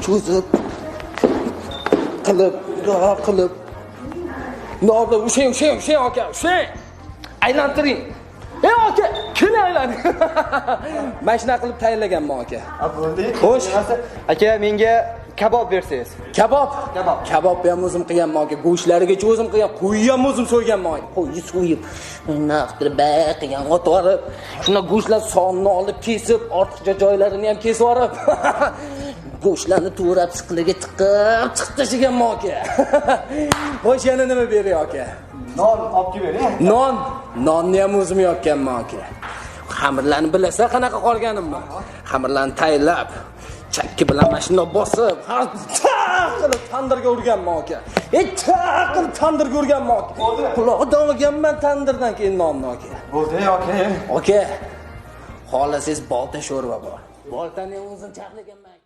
cho'zib qilib Nolda ushang aka, ushang. Aylantiring. Ey aka, kim aylaning? Mashina qilib tayyorlaganman aka. Bo'ldi. Xo'sh. Aka, menga kabob bersangiz. Kabob ham o'zim qilganman aka. Go'shtlarigacha o'zim qilgan, qo'yni ham o'zim so'yganman. Qo'yni so'yib, naqtirib qilgan o'tib, shuna go'shtlar sonini olib kesib, ortiqcha joylarini ham kesib olib, go'shtlarni to'rab siqiliga tiqib tashlaganman aka. Xo'sh, yana nima beray aka? Non olib kelib bering. Nonni ham o'zim yopganman aka. Xamirlarni bilasan qanaqa qolganimni? Xamirlarni tayyorlab, chakki bilan mashina bosib, qilib tandirga urganman aka. Qilib tandirga urganman aka. Quloqdan olganman tandirdan keyin nonni aka. Bo'ldi aka. Aka, xolasiz bolta sho'rva bor. Boltani o'zim chaqlaganman.